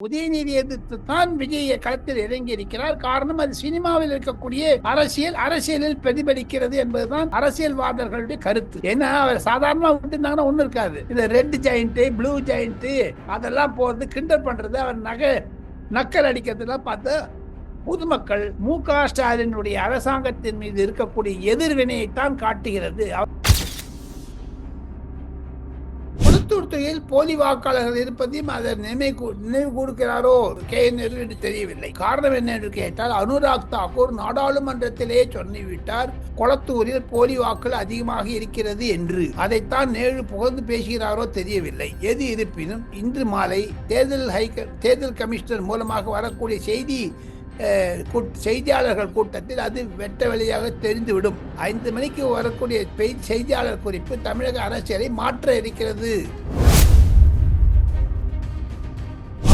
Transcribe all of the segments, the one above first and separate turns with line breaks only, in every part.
உதயநிதி எதிர்த்து தான் விஜய் களத்தில் இறங்கி இருக்கிறார். காரணம் அது சினிமாவில் இருக்கக்கூடிய அரசியலில் பிரதிபலிக்கிறது என்பதுதான் அரசியல்வாதர்களுடைய கருத்து. ஏன்னா அவர் சாதாரணமா விட்டுருந்தாங்கன்னா ஒண்ணு இருக்காது. இந்த ரெட் ஜெயண்ட், ப்ளூ ஜெயண்ட் அதெல்லாம் போறது கிண்டல் பண்றது, அவர் நக்கல் அடிக்கிறதுலாம் பார்த்து பொதுமக்கள் மு.க. ஸ்டாலினுடைய அரசாங்கத்தின் மீது இருக்கக்கூடிய எதிர்வினையைத்தான் காட்டுகிறது. கொளத்தூர் போலி வாக்காளர்கள் இருப்பதையும் அதை நினைவு கூறுகிறாரோ என்று தெரியவில்லை. காரணம் என்ன என்று கேட்டால், அனுராக் தாக்கூர் நாடாளுமன்றத்திலே சொல்லிவிட்டார் கொளத்தூரில் போலி வாக்குகள் அதிகமாக இருக்கிறது என்று. அதைத்தான் நேரு புகழ்ந்து பேசுகிறாரோ தெரியவில்லை. எது இருப்பினும் இன்று மாலை தேர்தல் கமிஷனர் மூலமாக வரக்கூடிய செய்தியாளர்கள் கூட்டத்தில் அது வெட்ட வெளியாக தெரிந்துவிடும். 5 மணிக்கு வரக்கூடிய செய்தியாளர் குறிப்பு தமிழக அரசியலை மாற்ற இருக்கிறது.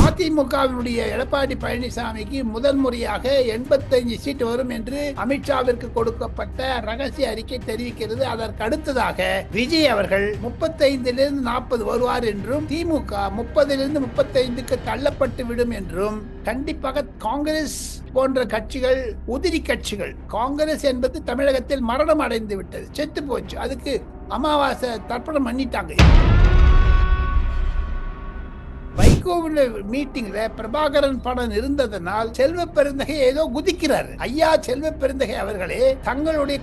அதிமுகவினுடைய எடப்பாடி பழனிசாமிக்கு முதல் முறையாக 85 சீட் வரும் என்று அமித்ஷாவிற்கு கொடுக்கப்பட்ட ரகசிய அறிக்கை தெரிவிக்கிறது. அதற்கு அடுத்ததாக விஜய் அவர்கள் 35லிருந்து 40 வருவார் என்றும், திமுக 30லிருந்து 35க்கு தள்ளப்பட்டு விடும் என்றும், கண்டிப்பாக காங்கிரஸ் போன்ற கட்சிகள் உதிரி கட்சிகள், காங்கிரஸ் என்பது தமிழகத்தில் மரணம் அடைந்து விட்டது, செத்து போச்சு, அதுக்கு அமாவாசை தர்ப்பணம் பண்ணிட்டாங்க. வைகோவில் மீட்டிங்ல பிரபாகரன் படம் இருந்ததனால் செல்வ பெருந்தகை ஏதோ குதிக்கிறார். ஐயா செல்வ பெருந்தகை அவர்களே, தங்களுடைய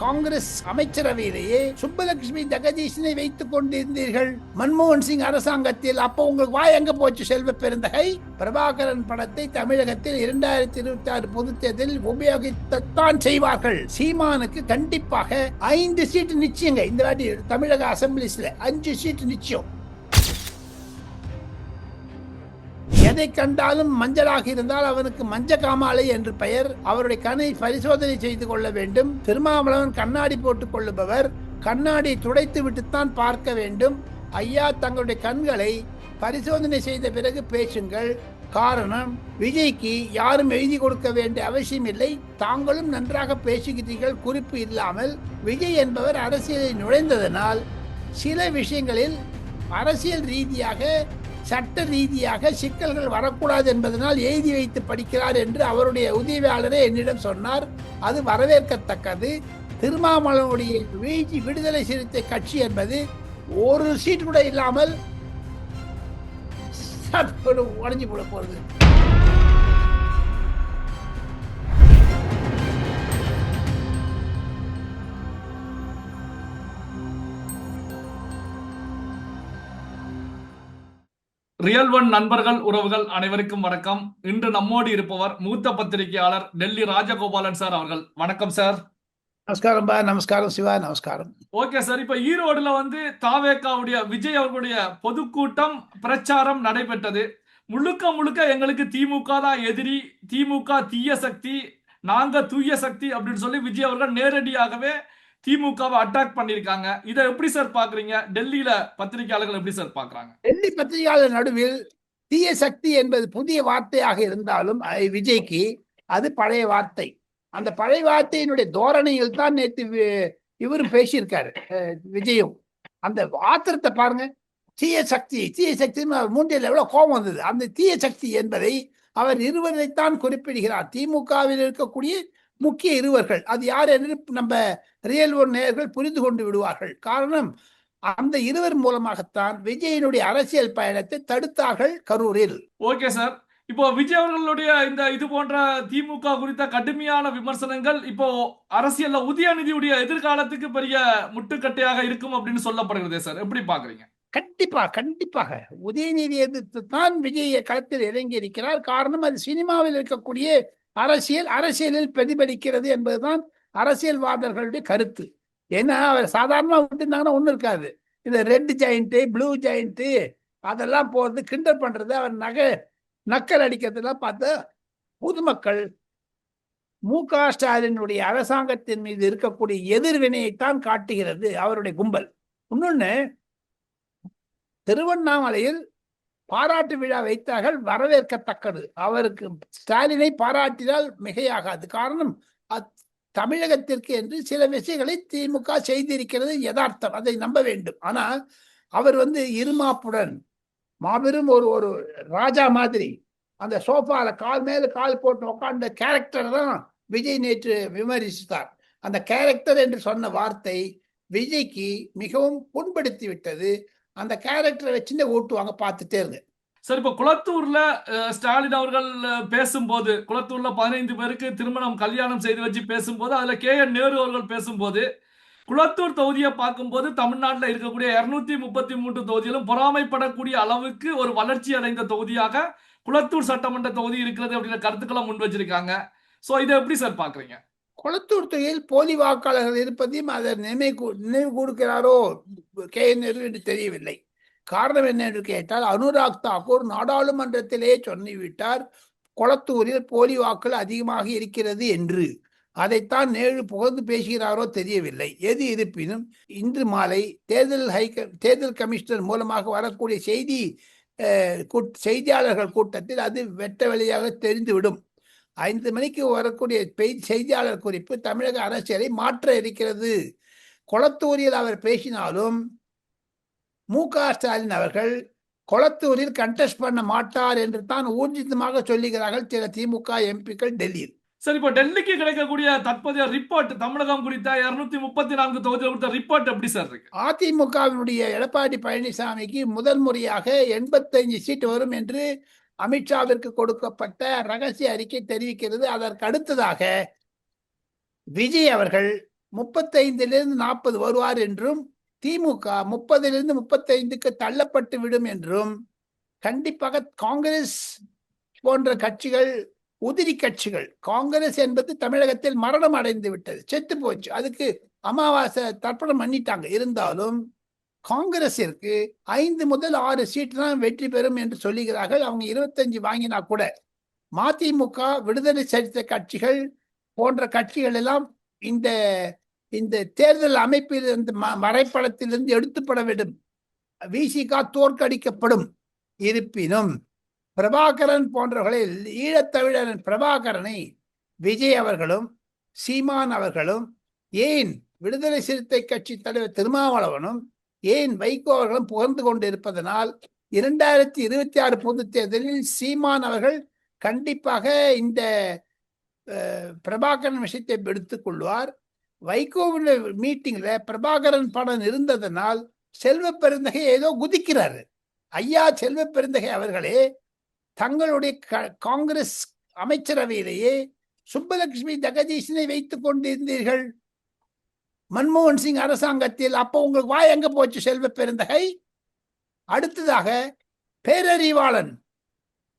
காங்கிரஸ் அமைச்சரவையிலேயே சுப்பலட்சுமி ஜெகதீஷனை வைத்துக் கொண்டிருந்தீர்கள் மன்மோகன் சிங் அரசாங்கத்தில். அப்போ உங்களுக்கு வாய் எங்க போச்சு செல்வ பெருந்தகை? பிரபாகரன் படத்தை தமிழகத்தில் 2026 பொதுத் தேர்தலில் உபயோகித்தான் செய்வார்கள். சீமானுக்கு கண்டிப்பாக 5 சீட்டு நிச்சயங்க. இந்த வாட்டி தமிழக அசம்பிளிஸ்ல 5 சீட்டு நிச்சயம். எதை கண்டாலும் மஞ்சளாக இருந்தால் அவனுக்கு மஞ்ச காமாலை என்று பெயர். அவருடைய கண்ணை பரிசோதனை செய்து கொள்ள வேண்டும். திருமாவளவன் கண்ணாடி போட்டுக் கொள்ளுபவர். கண்ணாடி துடைத்து விட்டுத்தான் பார்க்க வேண்டும். ஐயா, தங்களுடைய கண்களை பரிசோதனை செய்த பிறகு பேசுங்கள். காரணம், விஜய்க்கு யாரும் எழுதி கொடுக்க வேண்டிய அவசியம் இல்லை. தாங்களும் நன்றாக பேசுகிறீர்கள். குறிப்பு இல்லாமல் விஜய் என்பவர் அரசியலில் நுழைந்ததனால் சில விஷயங்களில் அரசியல் ரீதியாக சட்ட ரீதியாக சிக்கல்கள் வரக்கூடாது என்பதனால் எழுதி வைத்து படிக்கிறார் என்று அவருடைய உதவியாளரே என்னிடம் சொன்னார். அது வரவேற்கத்தக்கது. திருமாவளவனுடைய விடுதலை சிறுத்தை கட்சி என்பது ஒரு சீட் கூட இல்லாமல் உடஞ்சி போட போறது.
ரியல் ஒன் நண்பர்கள், உறவுகள் அனைவருக்கும் வணக்கம். இன்று நம்மோடு இருப்பவர் மூத்த பத்திரிகையாளர் டெல்லி ராஜகோபாலன் சார் அவர்கள். வணக்கம் சார்.
நமஸ்காரம் பா. நமஸ்காரம் சிவா. நமஸ்காரம்.
ஓகே சார், இப்ப ஈரோடுல தாவேகாவுடைய விஜய் அவர்களுடைய பொதுக்கூட்டம் பிரச்சாரம் நடைபெற்றது. முழுக்க எங்களுக்கு திமுக தான் எதிரி, திமுக தீய சக்தி, நாங்க தூய சக்தி அப்படின்னு சொல்லி விஜய் அவர்கள் நேரடியாகவே திமுகவை அட்டாக் பண்ணிருக்காங்க. இதை எப்படி சார் பாக்குறீங்க? டெல்லியில பத்திரிகையாளர்கள் எப்படி சார் பாக்குறாங்க?
டெல்லி பத்திரிகையாளர் நடுவில் தீய சக்தி என்பது புதிய வார்த்தையாக இருந்தாலும் விஜய்க்கு அது பழைய வார்த்தை. அந்த பழைய வார்த்தையினுடைய தோரணையில் தான் நேற்று இவரும் பேசியிருக்காரு, விஜயும். அந்த ஆத்திரத்தை பாருங்க. தீய சக்தி மூன்றில் எவ்வளவு கோபம் வந்தது. அந்த தீய சக்தி என்பதை அவர் இருவரைத்தான் குறிப்பிடுகிறார். திமுகவில் இருக்கக்கூடிய முக்கிய இருவர்கள். அது யார் என்று நம்ம ரியல் ஒன் நேயர்கள் புரிந்து கொண்டு விடுவார்கள். காரணம், அந்த இருவர் மூலமாகத்தான் விஜயனுடைய அரசியல் பயணத்தை தடுத்தார்கள் கரூரில்.
ஓகே சார், இப்போ விஜய் அவர்களுடைய இந்த இது போன்ற திமுக குறித்த கடுமையான விமர்சனங்கள் இப்போ அரசியல்ல உதயநிதியுடைய எதிர்காலத்துக்கு பெரிய முட்டுக்கட்டையாக இருக்கும் அப்படின்னு சொல்லப்படுகிறது சார். எப்படி பாக்குறீங்க?
கண்டிப்பாக உதயநிதி எதிர்த்து தான் விஜய் களத்தில் இறங்கி இருக்கிறார். காரணம், அது சினிமாவில் இருக்கக்கூடிய அரசியலில் பிரதிபலிக்கிறது என்பதுதான் அரசியல்வாதர்களுடைய கருத்து. ஏன்னா அவர் சாதாரணமா விட்டுருந்தாங்கன்னா ஒண்ணு இருக்காது. இந்த ரெட் ஜெயண்ட், ப்ளூ ஜெயண்ட் அதெல்லாம் போறது கிண்டல் பண்றது, அவர் நக்கல் அடிக்கிறதுலாம் பார்த்து பொதுமக்கள் மு.க. ஸ்டாலினுடைய அரசாங்கத்தின் மீது இருக்கக்கூடிய எதிர்வினையைத்தான் காட்டுகிறது அவருடைய கும்பல். இன்னொன்னு, திருவண்ணாமலையில் பாராட்டு விழா வைத்தார்கள், வரவேற்கத்தக்கது. அவருக்கு ஸ்டாலினை பாராட்டினால் மிகையாகாது. காரணம், தமிழகத்திற்கு என்று சில விஷயங்களை திமுக செய்திருக்கிறது, யதார்த்தம், அதை நம்ப வேண்டும். ஆனால் அவர் இருமாப்புடன் மாபெரும் ஒரு ஒரு ராஜா மாதிரி அந்த சோஃபால கால் மேல கால் போட்டு உட்கார்ந்த கேரக்டர் தான் விஜய் நேற்று விமர்சித்தார். அந்த கேரக்டர் என்று சொன்ன வார்த்தை விஜய்க்கு மிகவும் புண்படுத்தி விட்டது. அந்த கேரக்டரை வச்சுட்டு ஓட்டுவாங்க, பார்த்துட்டே இருங்க.
சார், இப்ப குளத்தூர்ல ஸ்டாலின் அவர்கள் பேசும்போது, குளத்தூர்ல 15 பேருக்கு திருமணம் கல்யாணம் செய்து வச்சு பேசும்போது, அதுல KN நேரு அவர்கள் பேசும்போது, குளத்தூர் தொகுதியை பார்க்கும்போது தமிழ்நாட்டில் இருக்கக்கூடிய 233 தொகுதியிலும் பொறாமைப்படக்கூடிய அளவுக்கு ஒரு வளர்ச்சி அடைந்த தொகுதியாக குளத்தூர் சட்டமன்ற தொகுதி இருக்கிறது அப்படின்ற கருத்துக்களை முன் வச்சிருக்காங்க. சோ இதை எப்படி சார் பாக்குறீங்க?
குளத்தூர் தொகுதியில் போலி வாக்காளர்கள் இருப்பதையும் அதை நினைவு கூறுகிறாரோ KN நேரு என்று தெரியவில்லை. காரணம் என்ன என்று கேட்டால், அனுராக் தாக்கூர் நாடாளுமன்றத்திலே சொல்லிவிட்டார் குளத்தூரில் போலி வாக்கள் அதிகமாக இருக்கிறது என்று. அதைத்தான் நேரு புகழ்ந்து பேசுகிறாரோ தெரியவில்லை. எது இருப்பினும் இன்று மாலை தேர்தல் கமிஷனர் மூலமாக வரக்கூடிய செய்தியாளர்கள் கூட்டத்தில் அது வெட்ட வெளியாக தெரிந்துவிடும். 5 மணிக்கு வரக்கூடிய செய்தியாளர் குறிப்பு தமிழக அரசியலை மாற்ற இருக்கிறது. குளத்தூரில் அவர் பேசினாலும் மு.க. ஸ்டாலின் அவர்கள் குளத்தூரில் கண்டெஸ்ட் பண்ண மாட்டார் என்று தான் ஊர்ஜிதமாக சொல்லுகிறார்கள் சில திமுக எம்பிக்கள் டெல்லியில்.
சரி, இப்போ டெல்லிக்கு கிடைக்கக்கூடிய தற்போதைய ரிப்போர்ட் தமிழகம் குறித்த 234 தொகுதியில் கொடுத்த ரிப்போர்ட் எப்படி சார் இருக்கு?
அதிமுகவினுடைய எடப்பாடி பழனிசாமிக்கு முதல் முறையாக 85 சீட் வரும் என்று அமித்ஷாவிற்கு கொடுக்கப்பட்ட ரகசிய அறிக்கை தெரிவிக்கிறது. அதற்கு அடுத்ததாக விஜய் அவர்கள் 35 40 வருவார் என்றும், திமுக 30 35க்கு தள்ளப்பட்டு விடும் என்றும், கண்டிப்பாக காங்கிரஸ் போன்ற கட்சிகள் உதிரி கட்சிகள், காங்கிரஸ் என்பது தமிழகத்தில் மரணம் அடைந்து விட்டது, செத்து போச்சு, அதுக்கு அமாவாசை தர்ப்பணம் பண்ணிட்டாங்க. இருந்தாலும் காங்கிரசிற்கு 5 முதல் 6 சீட் தான் வெற்றி பெறும் என்று சொல்லுகிறார்கள். அவங்க 25 வாங்கினா கூட மதிமுக, விடுதலை சிறுத்தை கட்சிகள் போன்ற கட்சிகள் எல்லாம் இந்த இந்த தேர்தல் அமைப்பில் வரைபடத்திலிருந்து எடுத்துப்பட வேண்டும். விசிக தோற்கடிக்கப்படும். இருப்பினும் பிரபாகரன் போன்றவர்களில் ஈழத்தமிழன் பிரபாகரனை விஜய் அவர்களும் சீமான் அவர்களும், ஏன் விடுதலை சிறுத்தை கட்சி தலைவர் திருமாவளவனும், ஏன் வைகோ அவர்களும் புகழ்ந்து கொண்டு இருப்பதனால் 2026 பொது தேர்தலில் சீமான் அவர்கள் கண்டிப்பாக இந்த பிரபாகரன் விஷயத்தை எடுத்துக் கொள்வார். வைகோவில் மீட்டிங்ல பிரபாகரன் படம் இருந்ததனால் செல்வ பெருந்தகை ஏதோ குதிக்கிறாரு. ஐயா செல்வ பெருந்தகை அவர்களே, தங்களுடைய காங்கிரஸ் அமைச்சரவையிலேயே சுப்பலட்சுமி ஜெகதீசனை வைத்துக் கொண்டிருந்தீர்கள் மன்மோகன் சிங் அரசாங்கத்தில். அப்போ உங்களுக்கு வாய் எங்க போச்சு செல்வ பெருந்தகை? அடுத்ததாக பேரறிவாளன்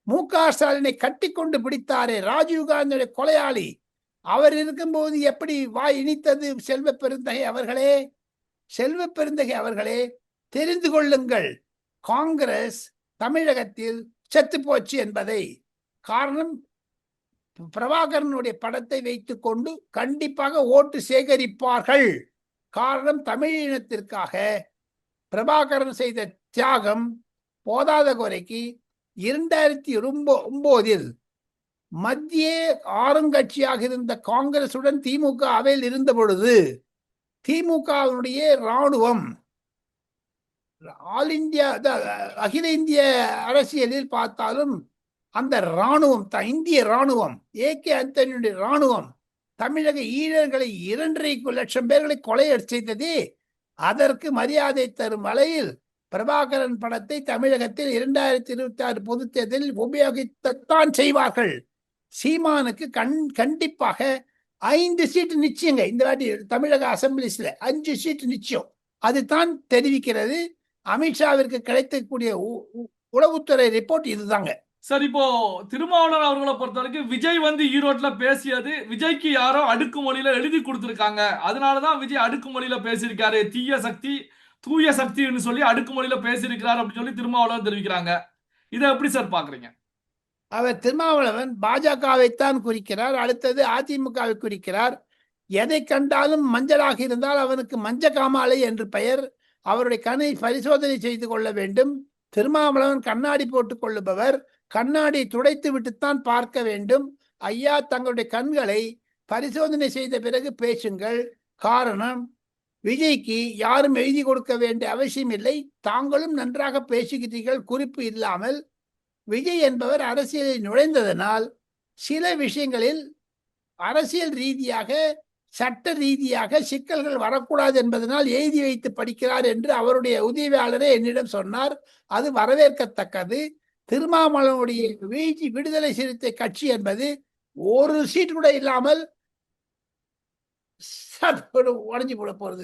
மு.க. ஸ்டாலினை கட்டி கொண்டு பிடித்தாரே ராஜீவ்காந்தியுடைய கொலையாளி, அவர் இருக்கும்போது எப்படி வாய் இனித்தது செல்வ பெருந்தகை அவர்களே? செல்வ பெருந்தகை அவர்களே, தெரிந்து கொள்ளுங்கள், காங்கிரஸ் தமிழகத்தில் செத்து போச்சு என்பதை. காரணம், பிரபாகரனுடைய படத்தை வைத்துக் கொண்டு கண்டிப்பாக ஓட்டு சேகரிப்பார்கள். காரணம், தமிழ் இனத்திற்காக பிரபாகரன் செய்த தியாகம் போதாத குறைக்கு 2009 மத்திய ஆளுங்கட்சியாக இருந்த காங்கிரசுடன் திமுக அவையில் இருந்த பொழுது திமுகவினுடைய இராணுவம் ஆல் இந்தியா அகில இந்திய அரசியலில் பார்த்தாலும் அந்த இராணுவம் இந்திய இராணுவம் AK ஆண்டனியுடைய இராணுவம் தமிழக ஈழர்களை 2.5 லட்சம் பேர்களை கொலை செய்ததே, அதற்கு மரியாதை தரும் வகையில் பிரபாகரன் படத்தை தமிழகத்தில் 2026 பொது தேர்தலில் உபயோகித்தான் செய்வார்கள். சீமானுக்கு கண்டிப்பாக 5 சீட்டு நிச்சயங்க. இந்த வாட்டி தமிழக அசம்பிளிஸ்ல 5 சீட்டு நிச்சயம். அதுதான் தெரிவிக்கிறது. அமித்ஷாவிற்கு கிடைக்கக்கூடிய உளவுத்துறை ரிப்போர்ட் இதுதாங்க.
சார், இப்போ திருமாவளவன் அவர்களை பொறுத்த வரைக்கும் விஜய் வந்து ஈரோட்ல பேசியது விஜய்க்கு யாரோ அடுக்குமொழியில எழுதி கொடுத்திருக்காங்க, அதனாலதான் விஜய் அடுக்குமொழியில பேசியிருக்காரு, தீய சக்தி தூய சக்தின்னு சொல்லி அடுக்குமொழியில பேசியிருக்கிறார் அப்படின்னு சொல்லி திருமாவளவன் தெரிவிக்கிறாங்க. இதை எப்படி சார் பாக்குறீங்க?
அவர் திருமாவளவன் பாஜகவைத்தான் குறிக்கிறார், அடுத்தது அதிமுகவை குறிக்கிறார். எதை கண்டாலும் மஞ்சளாக இருந்தால் அவனுக்கு மஞ்ச காமாலை என்று பெயர். அவருடைய கண்ணை பரிசோதனை செய்து கொள்ள வேண்டும். திருமாவளவன் கண்ணாடி போட்டுக் கொள்ளுபவர், கண்ணாடி துடைத்து விட்டுத்தான் பார்க்க வேண்டும். ஐயா, தங்களுடைய கண்களை பரிசோதனை செய்த பிறகு பேசுங்கள். காரணம், விஜய்க்கு யாரும் எழுதி கொடுக்க வேண்டிய அவசியம் இல்லை. தாங்களும் நன்றாக பேசுகிறீர்கள். குறிப்பு இல்லாமல் விஜய் என்பவர் அரசியலில் நுழைந்ததனால் சில விஷயங்களில் அரசியல் ரீதியாக சட்ட ரீதியாக சிக்கல்கள் வரக்கூடாது என்பதனால் எழுதி வைத்து படிக்கிறார் என்று அவருடைய உதவியாளரே என்னிடம் சொன்னார். அது வரவேற்கத்தக்கது. திருமாவளவனுடைய விடுதலை சிறுத்தை கட்சி என்பது ஒரு சீட் கூட இல்லாமல் உடஞ்சி போட போறது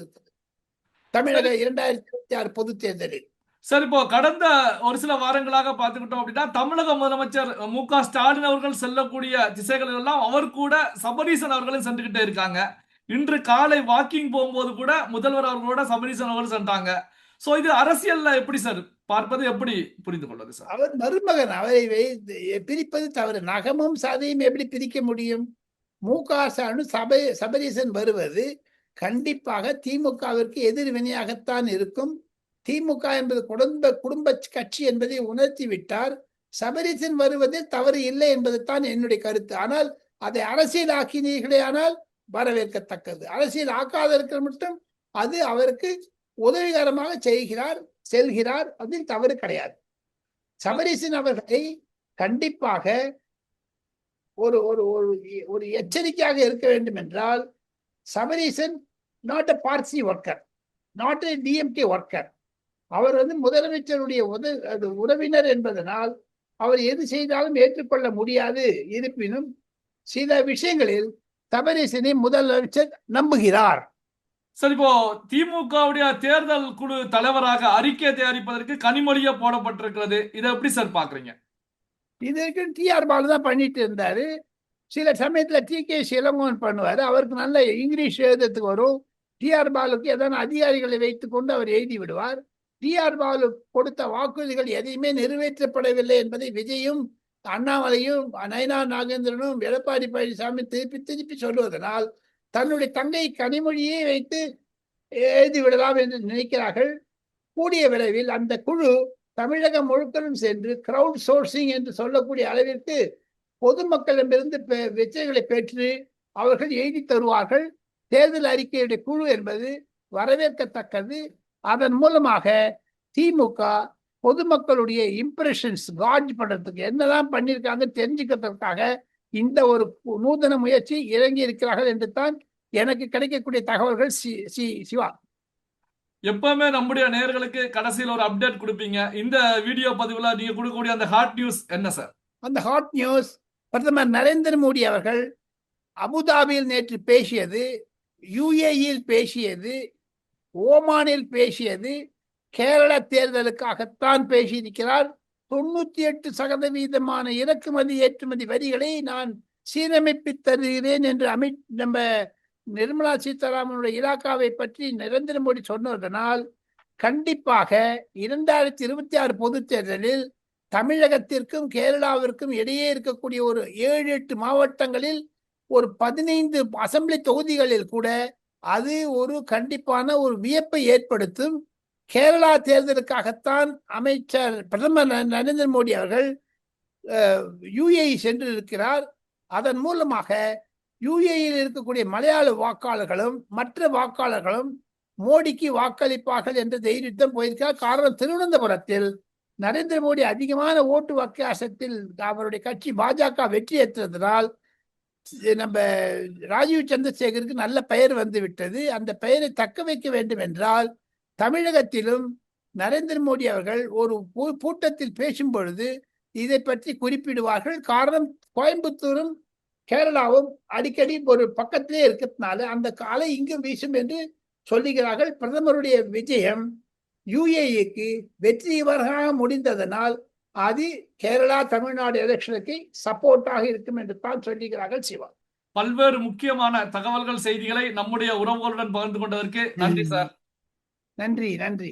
தமிழக 2026 பொது தேர்தலில்.
சார், இப்போ கடந்த ஒரு சில வாரங்களாக பார்த்துக்கிட்டோம் அப்படின்னா தமிழக முதலமைச்சர் மு.க. ஸ்டாலின் அவர்கள் செல்லக்கூடிய திசைகள் எல்லாம் அவர் கூட சபரீசன் அவர்களும் சென்றுகிட்டே இருக்காங்க. இன்று காலை வாக்கிங் போகும்போது கூட முதல்வர் அவர்களோட சபரீசன் அவர்கள் சென்றாங்க. சோ இது அரசியல்ல எப்படி சார் பார்ப்பது, எப்படி புரிந்து கொள்வது சார்?
அவர் மருமகன், அவரை பிரிப்பது தவறு. நகமும் சதையும் எப்படி பிரிக்க முடியும்? மு.க. ஸ்டாலின் சபரீசன் வருவது கண்டிப்பாக திமுகவிற்கு எதிர்வினையாகத்தான் இருக்கும். திமுக என்பது குடும்ப கட்சி என்பதை உணர்த்தி விட்டார். சபரீசன் வருவதில் தவறு இல்லை என்பதுதான் என்னுடைய கருத்து. ஆனால் அதை அரசியல் ஆக்கினீர்களே ஆனால் வரவேற்கத்தக்கது. அரசியல் ஆக்காத இருக்கிற மட்டும் அது அவருக்கு உதவிகரமாக செல்கிறார். அதில் தவறு கிடையாது. சபரீசன் அவர்களை கண்டிப்பாக ஒரு எச்சரிக்கையாக இருக்க வேண்டும் என்றால், Sabareesan not a party worker, not a DMK worker. அவர் முதலமைச்சருடைய உறவினர் என்பதனால் அவர் எது செய்தாலும் ஏற்றுக்கொள்ள முடியாது. இருப்பினும் சில விஷயங்களில் சபரீசனை முதலமைச்சர் நம்புகிறார்.
சார், இப்போ திமுகவுடைய தேர்தல் குழு தலைவராக அறிக்கை தயாரிப்பதற்கு கனிமொழியா போடப்பட்டிருக்கிறது. இதை எப்படி சார் பாக்குறீங்க?
இதற்கு டி.ஆர். பாலு தான் பண்ணிட்டு இருந்தாரு. சில சமயத்துல டி.கே. இளங்கோவன் பண்ணுவாரு. அவருக்கு நல்ல இங்கிலீஷ் எழுதுறதுக்கு வரும். டி.ஆர். பாலுக்கு ஏதாவது அதிகாரிகளை வைத்துக் கொண்டு அவர் எழுதி விடுவார். டி.ஆர். பாலு கொடுத்த வாக்குறுதிகள் எதையுமே நிறைவேற்றப்படவில்லை என்பதை விஜயும் அண்ணாமலையும் நயினார் நாகேந்திரனும் எடப்பாடி பழனிசாமி திருப்பி சொல்லுவதனால் தன்னுடைய தங்கை கனிமொழியை வைத்து எழுதி விடலாம் என்று நினைக்கிறார்கள். கூடிய விரைவில் அந்த குழு தமிழகம் முழுக்களும் சென்று கிரவுட் சோர்சிங் என்று சொல்லக்கூடிய அளவிற்கு பொதுமக்களிடமிருந்து வெற்றிகளை பெற்று அவர்கள் எழுதி தருவார்கள். தேர்தல் அறிக்கையுடைய குழு என்பது வரவேற்கத்தக்கது. அதன் மூலமாக திமுக பொதுமக்களுடைய இம்ப்ரெஷன்ஸ் காட்ஜ் பண்றதுக்கு என்னதான் பண்ணியிருக்காங்க தெரிஞ்சுக்கிறதுக்காக இந்த ஒரு நூதன முயற்சி இறங்கி இருக்கிறார்கள் என்று தான் எனக்கு கிடைக்கக்கூடிய தகவல்கள். சிவா,
எப்பவுமே நம்முடைய நேயர்களுக்கு கடைசியில் ஒரு அப்டேட் கொடுப்பீங்க. இந்த வீடியோ பதிவுல நீங்க கொடுக்கக்கூடிய அந்த ஹாட் நியூஸ் என்ன சார்?
அந்த ஹாட் நியூஸ், பிரதமர் நரேந்திர மோடி அவர்கள் அபுதாபியில் நேற்று பேசியது, யுஏஇயில் பேசியது, ஓமானில் பேசியது கேரள தேர்தலுக்காகத்தான் பேசியிருக்கிறார். 98% இறக்குமதி ஏற்றுமதி வரிகளை நான் சீரமைப்பு தருகிறேன் என்று நம்ம நிர்மலா சீதாராமனுடைய இலாக்காவை பற்றி நரேந்திர மோடி சொன்னதனால் கண்டிப்பாக 2026 பொது தேர்தலில் தமிழகத்திற்கும் கேரளாவிற்கும் இடையே இருக்கக்கூடிய ஒரு 7-8 மாவட்டங்களில் ஒரு 15 அசெம்பிளி தொகுதிகளில் கூட அது ஒரு கண்டிப்பான ஒரு வியப்பை ஏற்படுத்தும். கேரளா தேர்தலுக்காகத்தான் பிரதமர் நரேந்திர மோடி அவர்கள் யுஏஇ சென்று இருக்கிறார். அதன் மூலமாக யுஏஇயில் இருக்கக்கூடிய மலையாள வாக்காளர்களும் மற்ற வாக்காளர்களும் மோடிக்கு வாக்களிப்பார்கள் என்ற தைரியத்துடன் போயிருக்கிறார். காரணம், திருவனந்தபுரத்தில் நரேந்திர மோடி அதிகமான ஓட்டு வித்தியாசத்தில் அவருடைய கட்சி பாஜக வெற்றி ஏற்றதனால் நம்ம ராஜீவ் சந்திரசேகருக்கு நல்ல பெயர் வந்து விட்டது. அந்த பெயரை தக்க வைக்க வேண்டும் என்றால் தமிழகத்திலும் நரேந்திர மோடி அவர்கள் ஒரு கூட்டத்தில் பேசும் பொழுது இதை பற்றி குறிப்பிடுவார்கள். காரணம், கோயம்புத்தூரும் கேரளாவும் அடிக்கடி ஒரு பக்கத்திலே இருக்கிறதுனால அந்த காலை இங்கு வீசும் என்று சொல்லுகிறார்கள். பிரதமருடைய விஜயம் யுஏஇக்கு வெற்றிகரமாக முடிந்ததனால் அது கேரளா தமிழ்நாடு எலெக்ஷனுக்கு சப்போர்ட்டாக இருக்கும் என்று தான் சொல்லுகிறார்கள். சிவா,
பல்வேறு முக்கியமான தகவல்கள் செய்திகளை நம்முடைய உறவுகளுடன் பகிர்ந்து கொண்டதற்கு நன்றி சார்.
நன்றி.